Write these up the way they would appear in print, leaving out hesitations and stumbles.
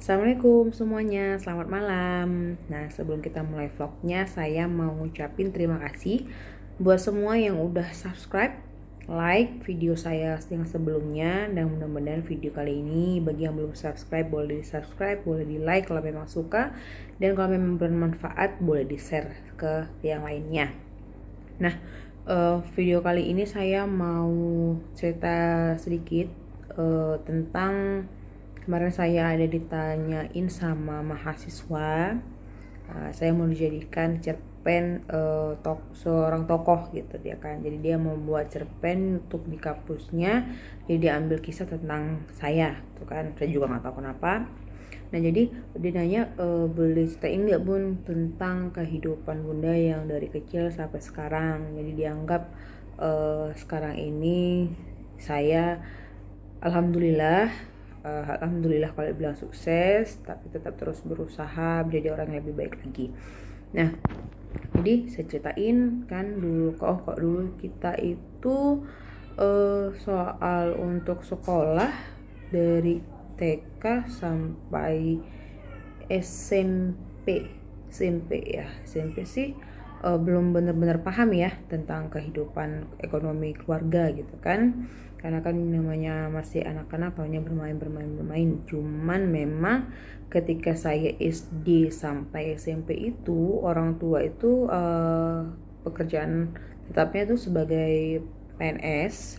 Assalamualaikum semuanya, selamat malam. Nah, sebelum kita mulai vlognya, saya mau ngucapin terima kasih buat semua yang udah subscribe, like video saya yang sebelumnya, dan mudah-mudahan video kali ini bagi yang belum subscribe boleh di subscribe, boleh di like kalau memang suka, dan kalau memang bermanfaat boleh di share ke yang lainnya. Nah, video kali ini saya mau cerita sedikit tentang kemarin saya ada ditanyain sama mahasiswa, saya mau dijadikan cerpen seorang tokoh gitu dia kan. Jadi dia mau buat cerpen untuk di kampusnya. Jadi dia ambil kisah tentang saya, tuh kan. Saya juga nggak tahu kenapa. Nah jadi dia nanya, boleh ceritain nggak bun tentang kehidupan bunda yang dari kecil sampai sekarang. Jadi dianggap sekarang ini saya alhamdulillah kalau bilang sukses, tapi tetap terus berusaha menjadi orang yang lebih baik lagi. Nah jadi saya ceritain kan dulu kok dulu kita itu soal untuk sekolah dari TK sampai SMP sih belum benar-benar paham ya tentang kehidupan ekonomi keluarga gitu kan, karena kan namanya masih anak-anak tahunya bermain. Cuman memang ketika saya SD sampai SMP itu orang tua itu pekerjaan tetapnya tuh sebagai PNS.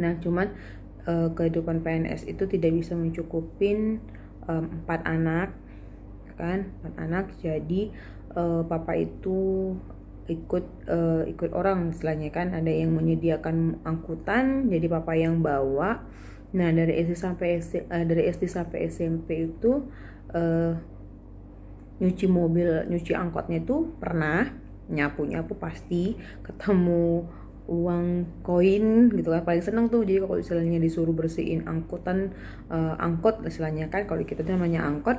Nah cuman kehidupan PNS itu tidak bisa mencukupin 4 anak kan, 4 anak. Jadi papa itu ikut orang istilahnya kan, ada yang menyediakan angkutan jadi papa yang bawa. Nah dari SD sampai SMP itu nyuci angkotnya itu pernah, nyapu pasti, ketemu uang koin gitu kan paling seneng tuh. Jadi kalau istilahnya disuruh bersihin angkot istilahnya kan, kalau kita namanya angkot,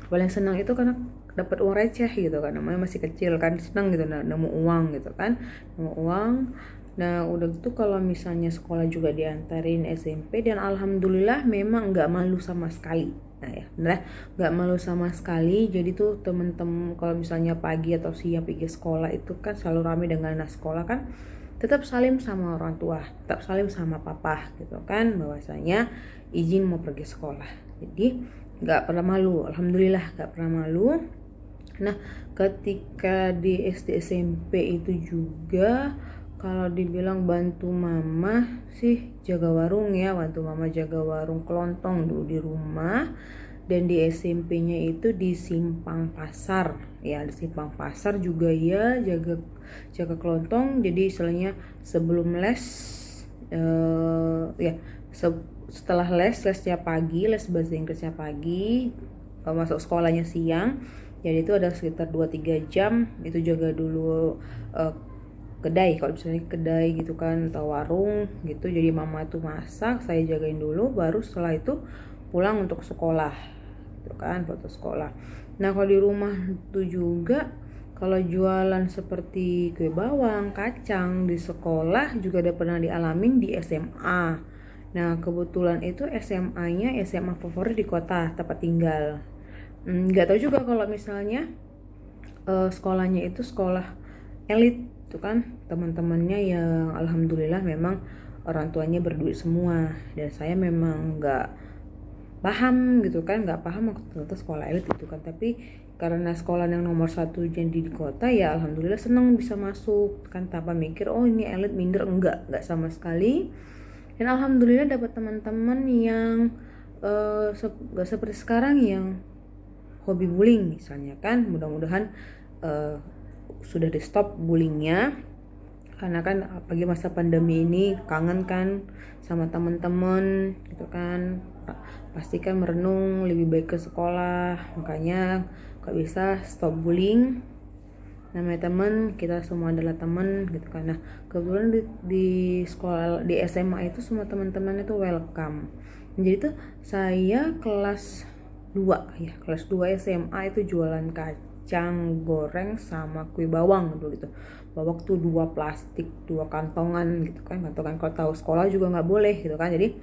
paling senang itu karena dapat uang receh gitu kan, namanya masih kecil kan, senang gitu nemu uang gitu kan, nemu uang. Nah udah gitu kalau misalnya sekolah juga diantarin SMP, dan alhamdulillah memang nggak malu sama sekali. Nah ya bener, nggak malu sama sekali. Jadi tuh temen-temen kalau misalnya pagi atau siang pergi sekolah itu kan selalu ramai dengan anak sekolah kan, tetap salim sama orang tua, tetap salim sama papa gitu kan, bahwasanya izin mau pergi sekolah. Jadi nggak pernah malu, alhamdulillah nggak pernah malu. Nah ketika di SD SMP itu juga kalau dibilang bantu mama sih jaga warung ya, bantu mama jaga warung kelontong dulu di rumah. Dan di SMP-nya itu di Simpang Pasar ya, di Simpang Pasar juga ya, jaga kelontong. Jadi istilahnya sebelum les ya setelah les setiap pagi, les bahasa Inggrisnya pagi, masuk sekolahnya siang. Jadi itu ada sekitar 2-3 jam itu jaga dulu kedai, kalau misalnya kedai gitu kan, atau warung gitu. Jadi mama tuh masak, saya jagain dulu, baru setelah itu pulang untuk sekolah gitu kan, foto sekolah. Nah kalau di rumah tuh juga kalau jualan seperti kue bawang, kacang di sekolah juga udah pernah dialamin di SMA. Nah kebetulan itu SMA-nya SMA favorit di kota tempat tinggal. Nggak tahu juga kalau misalnya sekolahnya itu sekolah elit tuh kan, teman-temannya yang alhamdulillah memang orang tuanya berduit semua. Dan saya memang nggak paham gitu kan, nggak paham ternyata sekolah elit itu kan. Tapi karena sekolah yang nomor 1 jadi di kota ya alhamdulillah seneng bisa masuk kan, tanpa mikir oh ini elit minder, enggak sama sekali. Dan alhamdulillah dapat teman-teman yang nggak seperti sekarang yang hobi bullying misalnya kan. Mudah-mudahan sudah di stop bullyingnya, karena kan apalagi masa pandemi ini kangen kan sama teman-teman gitu kan, pasti kan merenung lebih baik ke sekolah. Makanya kalau bisa stop bullying, namanya teman, kita semua adalah teman gitu kan. Nah kebetulan di sekolah di SMA itu semua teman-teman itu welcome. Jadi tuh saya kelas 2 ya, kelas 2 SMA itu jualan kacang goreng sama kue bawang dulu gitu. Bawa tuh 2 plastik, 2 kantongan gitu kan, kantongan. Kalau tahu sekolah juga nggak boleh gitu kan. Jadi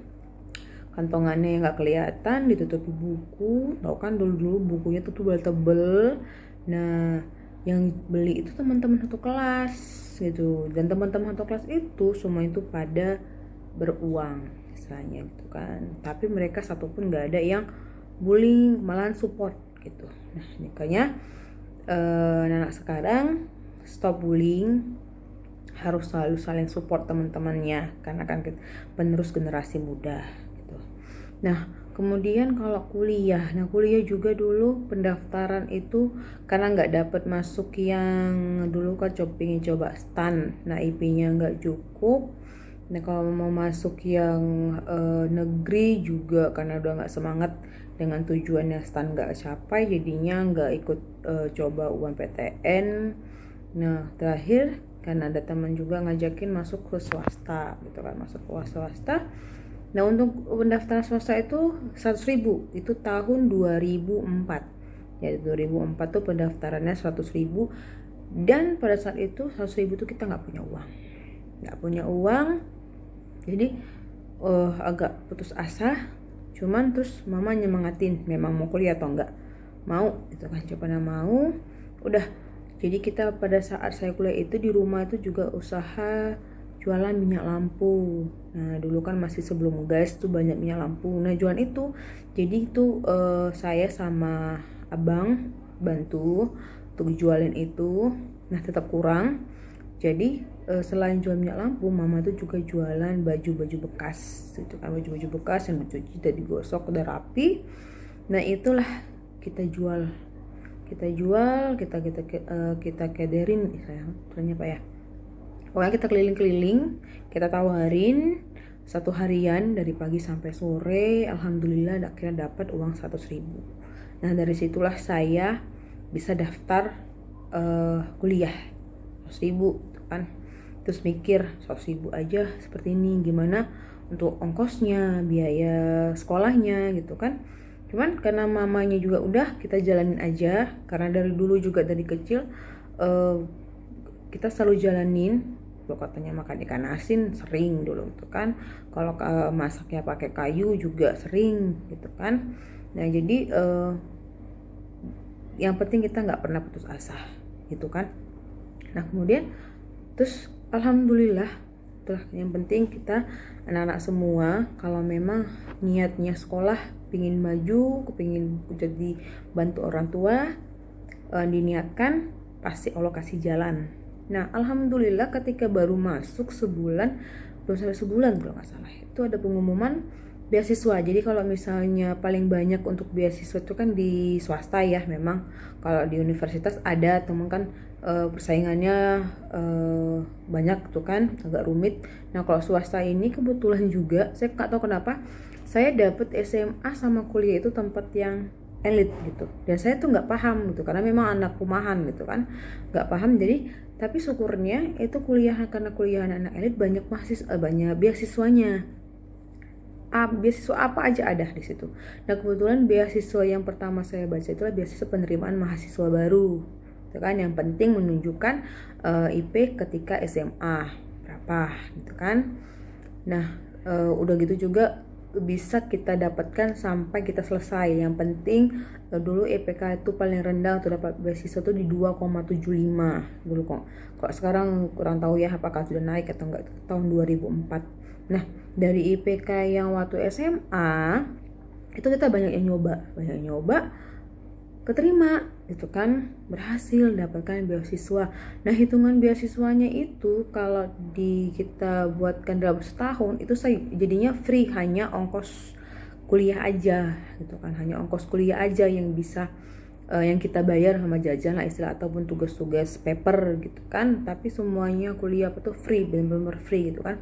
kantongannya yang nggak kelihatan, ditutupi buku. Tau kan dulu bukunya tuh tebel-tebel. Nah, yang beli itu teman-teman satu kelas gitu, dan teman-teman satu kelas itu semua itu pada beruang istilahnya gitu kan, tapi mereka satupun nggak ada yang bullying, malahan support gitu. Nah, makanya anak sekarang stop bullying, harus selalu saling support teman-temannya karena kan penerus generasi muda gitu. Nah, kemudian kalau kuliah, nah kuliah juga dulu pendaftaran itu karena nggak dapat masuk yang dulu kan pengen coba STAN, nah IP-nya nggak cukup. Nah kalau mau masuk yang negeri juga karena udah nggak semangat dengan tujuannya STAN nggak capai, jadinya nggak ikut coba UMPTN. Nah terakhir karena ada teman juga ngajakin masuk ke swasta gitu kan, masuk ke swasta. Nah untuk pendaftaran swasta itu 100.000, itu tahun 2004 ya, 2004 tuh pendaftarannya 100.000. Dan pada saat itu 100.000 tuh kita nggak punya uang, jadi agak putus asa. Cuman terus mama nyemangatin, memang mau kuliah atau enggak, mau itu kan, jawabannya mau. Udah, jadi kita pada saat saya kuliah itu di rumah itu juga usaha jualan minyak lampu. Nah dulu kan masih sebelum gas tuh banyak minyak lampu. Nah jualan itu, jadi itu saya sama abang bantu untuk jualin itu. Nah tetap kurang, jadi selain jual minyak lampu, mama tuh juga jualan baju-baju bekas gitu kan, baju-baju bekas yang dicuci dan digosok udah rapi. Nah itulah kita jual, kita kaderin istilahnya apa ya, pokoknya kita keliling-keliling, kita tawarin 1 harian dari pagi sampai sore. Alhamdulillah akhirnya dapat uang 100.000. Nah dari situlah saya bisa daftar kuliah 100.000 kan. Terus mikir 100.000 aja seperti ini, gimana untuk ongkosnya, biaya sekolahnya gitu kan. Cuman karena mamanya juga udah, kita jalanin aja, karena dari dulu juga dari kecil kita selalu jalanin. Kalau katanya makan ikan asin sering dulu gitu kan, kalau masaknya pakai kayu juga sering gitu kan. Nah jadi yang penting kita nggak pernah putus asa gitu kan. Nah kemudian terus alhamdulillah, yang penting kita anak-anak semua kalau memang niatnya sekolah, pingin maju, kepingin jadi bantu orang tua, diniatkan pasti Allah kasih jalan. Nah alhamdulillah ketika baru masuk sebulan, belum sampai sebulan kalau nggak salah, itu ada pengumuman beasiswa. Jadi kalau misalnya paling banyak untuk beasiswa itu kan di swasta ya, memang kalau di universitas ada teman kan persaingannya banyak tuh kan, agak rumit. Nah kalau swasta ini kebetulan juga saya nggak tahu kenapa saya dapet SMA sama kuliah itu tempat yang elit gitu, dan saya tuh nggak paham gitu karena memang anak rumahan gitu kan, nggak paham. Jadi tapi syukurnya itu kuliah, karena kuliah anak elit banyak banyak beasiswanya. Beasiswa apa aja ada di situ. Nah kebetulan beasiswa yang pertama saya baca itulah beasiswa penerimaan mahasiswa baru, itu kan yang penting menunjukkan IP ketika SMA berapa gitu kan. Nah udah gitu juga bisa kita dapatkan sampai kita selesai. Yang penting dulu IPK itu paling rendah untuk dapat beasiswa itu di 2,75 dulu kok. Kalau sekarang kurang tahu ya apakah sudah naik atau enggak, tahun 2004. Nah dari IPK yang waktu SMA itu kita banyak yang nyoba, keterima itu kan, berhasil dapatkan beasiswa. Nah hitungan beasiswanya itu kalau kita buatkan dalam setahun itu saya jadinya free, hanya ongkos kuliah aja gitu kan, hanya ongkos kuliah aja yang bisa yang kita bayar sama jajan lah istilah, ataupun tugas-tugas paper gitu kan. Tapi semuanya kuliah tuh free, benar-benar free gitu kan.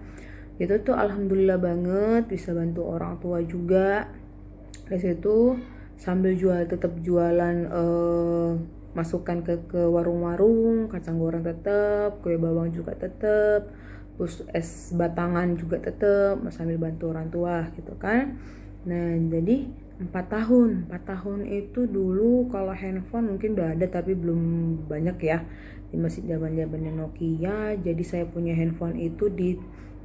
Itu tuh alhamdulillah banget, bisa bantu orang tua juga. Dari situ sambil tetap jualan masukkan ke warung-warung, kacang goreng tetap, kue bawang juga tetap, terus es batangan juga tetap, sambil bantu orang tua gitu kan. Nah jadi 4 tahun itu dulu kalau handphone mungkin udah ada tapi belum banyak ya, masih zaman-zamannya Nokia. Jadi saya punya handphone itu di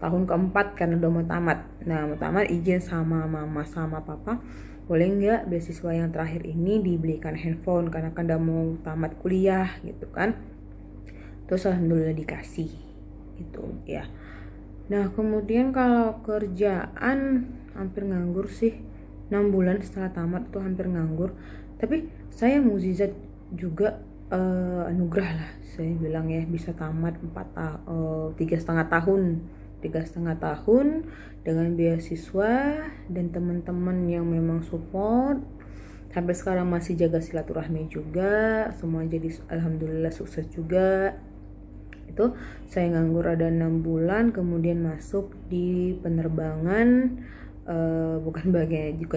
tahun keempat karena udah mau tamat. Nah mau tamat izin sama mama sama papa, boleh nggak beasiswa yang terakhir ini dibelikan handphone karena kan udah mau tamat kuliah gitu kan. Terus alhamdulillah dikasih gitu ya. Nah kemudian kalau kerjaan hampir nganggur sih, 6 bulan setelah tamat tuh hampir nganggur. Tapi saya mukjizat juga, anugerah lah saya bilang ya, bisa tamat 3,5 tahun dengan beasiswa dan teman-teman yang memang support. Sampai sekarang masih jaga silaturahmi juga, semua jadi alhamdulillah sukses juga. Itu saya nganggur ada 6 bulan, kemudian masuk di penerbangan, bukan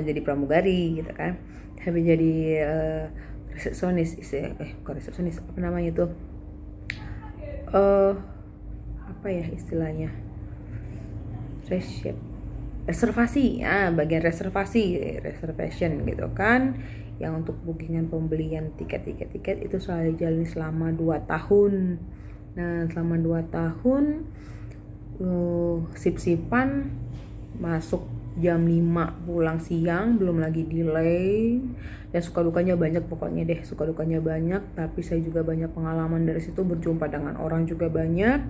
jadi pramugari gitu kan, tapi jadi resepsionis, bukan resepsionis, apa namanya itu, apa ya istilahnya, reservasi, bagian reservation gitu kan, yang untuk bookingan pembelian tiket itu selalu jalan selama 2 tahun. Nah selama 2 tahun sip-sipan, masuk jam 5 pulang siang, belum lagi delay, dan suka dukanya banyak, pokoknya deh suka dukanya banyak. Tapi saya juga banyak pengalaman dari situ, berjumpa dengan orang juga banyak.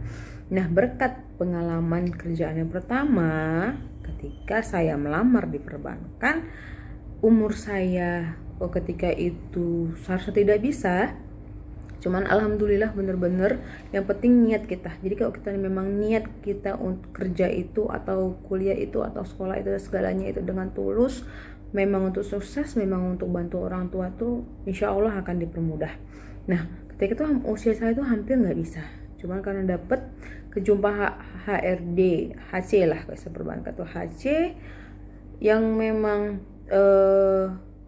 Nah berkat pengalaman kerjaan yang pertama, ketika saya melamar di perbankan, umur saya ketika itu seharusnya tidak bisa, cuman alhamdulillah bener-bener yang penting niat kita. Jadi kalau kita memang niat kita untuk kerja itu atau kuliah itu atau sekolah itu segalanya itu dengan tulus, memang untuk sukses, memang untuk bantu orang tua tuh insya Allah akan dipermudah. Nah ketika itu usia saya tuh hampir nggak bisa, cuman karena dapet kejumpa HRD HC lah, kayak perbankan tuh HC yang memang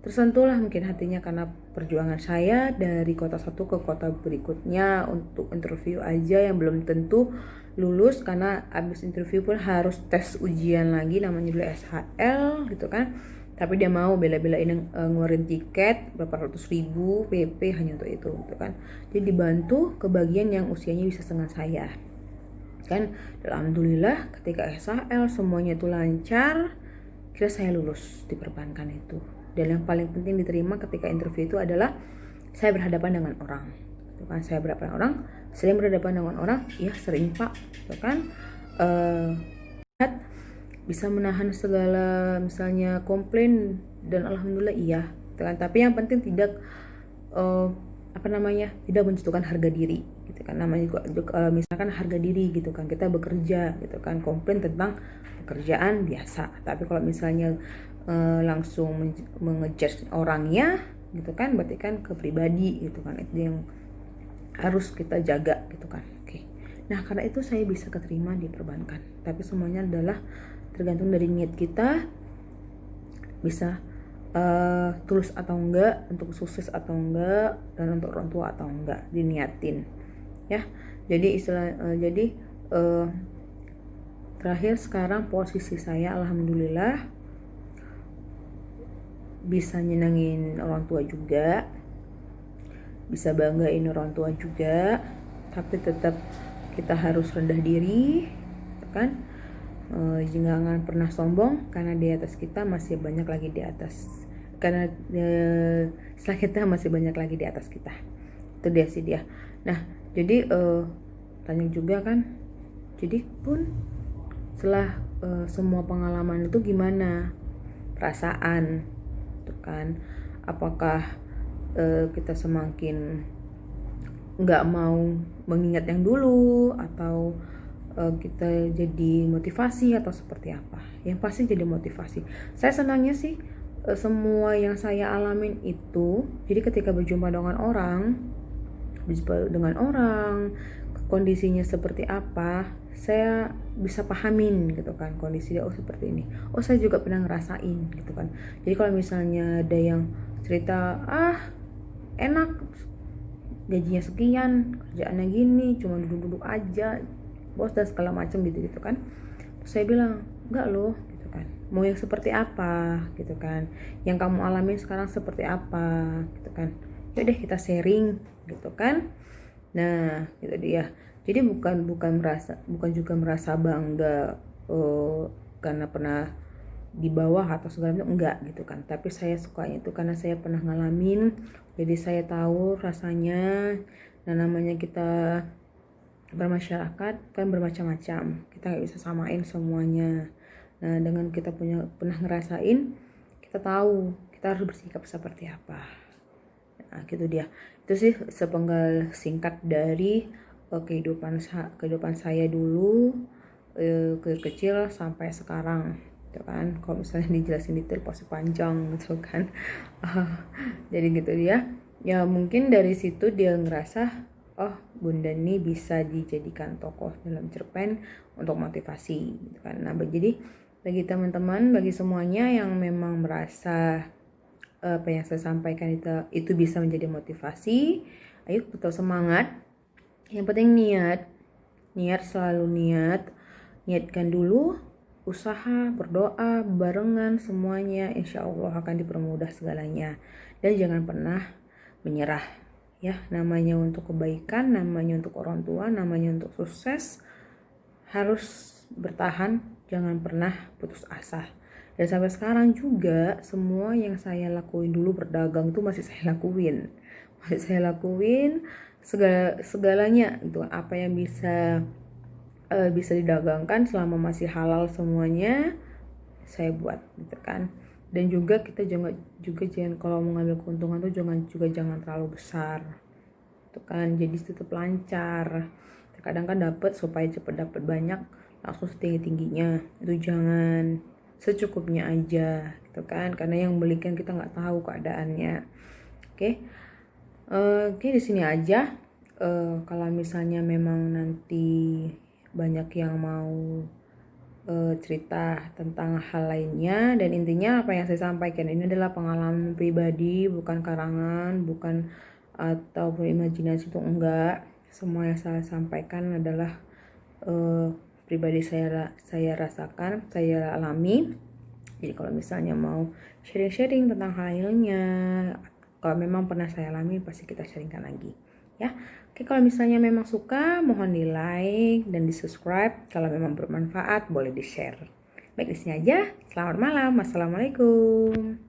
tersentuh lah mungkin hatinya karena perjuangan saya dari kota satu ke kota berikutnya untuk interview aja yang belum tentu lulus, karena abis interview pun harus tes ujian lagi namanya dulu SHL gitu kan. Tapi dia mau bela-belain ngeluarin tiket berapa ratus ribu PP hanya untuk itu gitu kan. Jadi dibantu ke bagian yang usianya bisa setengah saya kan. Alhamdulillah ketika SHL semuanya itu lancar, kira saya lulus di perbankan itu. Dan yang paling penting diterima ketika interview itu adalah saya berhadapan dengan orang gitu kan. Saya berhadapan orang, sering berhadapan dengan orang, ya sering pak gitu kan. Bisa menahan segala misalnya komplain, dan alhamdulillah iya gitu kan. Tapi yang penting tidak tidak menjatuhkan harga diri gitu kan. Namanya juga misalkan harga diri gitu kan, kita bekerja gitu kan, komplain tentang pekerjaan biasa. Tapi kalau misalnya langsung mengejudge orangnya gitu kan, berarti kan ke pribadi gitu kan, itu yang harus kita jaga gitu kan. Oke. Nah karena itu saya bisa keterima di perbankan, tapi semuanya adalah tergantung dari niat kita, bisa tulus atau enggak, untuk sukses atau enggak, dan untuk orang tua atau enggak, diniatin ya. Jadi terakhir sekarang posisi saya alhamdulillah bisa nyenengin orang tua juga, bisa banggain orang tua juga, tapi tetap kita harus rendah diri kan. Jangan pernah sombong, karena di atas kita masih banyak lagi di atas, karena setelah kita masih banyak lagi di atas kita. Itu dia sih dia. Nah jadi tanya juga kan, jadi pun setelah semua pengalaman itu gimana perasaan tuh kan, apakah kita semakin nggak mau mengingat yang dulu, atau kita jadi motivasi, atau seperti apa. Yang pasti jadi motivasi. Saya senangnya sih semua yang saya alamin itu, jadi ketika berjumpa dengan orang, kondisinya seperti apa, saya bisa pahamin gitu kan kondisi dia. Oh seperti ini, oh saya juga pernah ngerasain gitu kan. Jadi kalau misalnya ada yang cerita enak, gajinya sekian, kerjaannya gini, cuma duduk-duduk aja bos dan segala macam gitu kan. Terus saya bilang enggak loh gitu kan, mau yang seperti apa gitu kan, yang kamu alami sekarang seperti apa gitu kan. Yaudah kita sharing gitu kan. Nah gitu dia. Jadi bukan juga merasa bangga karena pernah di bawah atau segala macam, enggak gitu kan. Tapi saya sukanya itu karena saya pernah ngalamin, jadi saya tahu rasanya. Dan namanya kita bermasyarakat kan bermacam-macam, kita nggak bisa samain semuanya. Nah, dengan kita pernah ngerasain, kita tahu kita harus bersikap seperti apa. Nah, gitu dia. Itu sih sepenggal singkat dari kehidupan saya dulu, kecil sampai sekarang gitu kan. Kalau misalnya dijelasin detail pasti panjang gitu kan. Jadi gitu dia. Ya mungkin dari situ dia ngerasa, oh Bunda nih bisa dijadikan tokoh dalam cerpen untuk motivasi gitu kan. Nah jadi bagi teman-teman, bagi semuanya yang memang merasa apa yang saya sampaikan itu bisa menjadi motivasi, ayo tetap semangat. Yang penting niat selalu niatkan dulu, usaha, berdoa, barengan semuanya, insya Allah akan dipermudah segalanya. Dan jangan pernah menyerah ya, namanya untuk kebaikan, namanya untuk orang tua, namanya untuk sukses, harus bertahan, jangan pernah putus asa. Dan sampai sekarang juga semua yang saya lakuin dulu, berdagang tuh masih saya lakuin segalanya itu, apa yang bisa didagangkan selama masih halal semuanya saya buat gitu kan. Dan juga kita jangan kalau mengambil keuntungan tuh jangan terlalu besar itu kan, jadi tetap lancar. Terkadang kan dapat, supaya cepet dapat banyak langsung setinggi-tingginya, itu jangan, secukupnya aja gitu kan, karena yang belikan kita nggak tahu keadaannya. Oke, di sini aja. Kalau misalnya memang nanti banyak yang mau cerita tentang hal lainnya, dan intinya apa yang saya sampaikan ini adalah pengalaman pribadi, bukan karangan, bukan atau imajinasi, itu enggak. Semua yang saya sampaikan adalah pribadi saya rasakan, saya alami. Jadi kalau misalnya mau sharing-sharing tentang halnya, kalau memang pernah saya alami, pasti kita sharingkan lagi ya. Oke, kalau misalnya memang suka, mohon di like dan di subscribe. Kalau memang bermanfaat, boleh di share. Baik, di sini aja. Selamat malam. Assalamualaikum.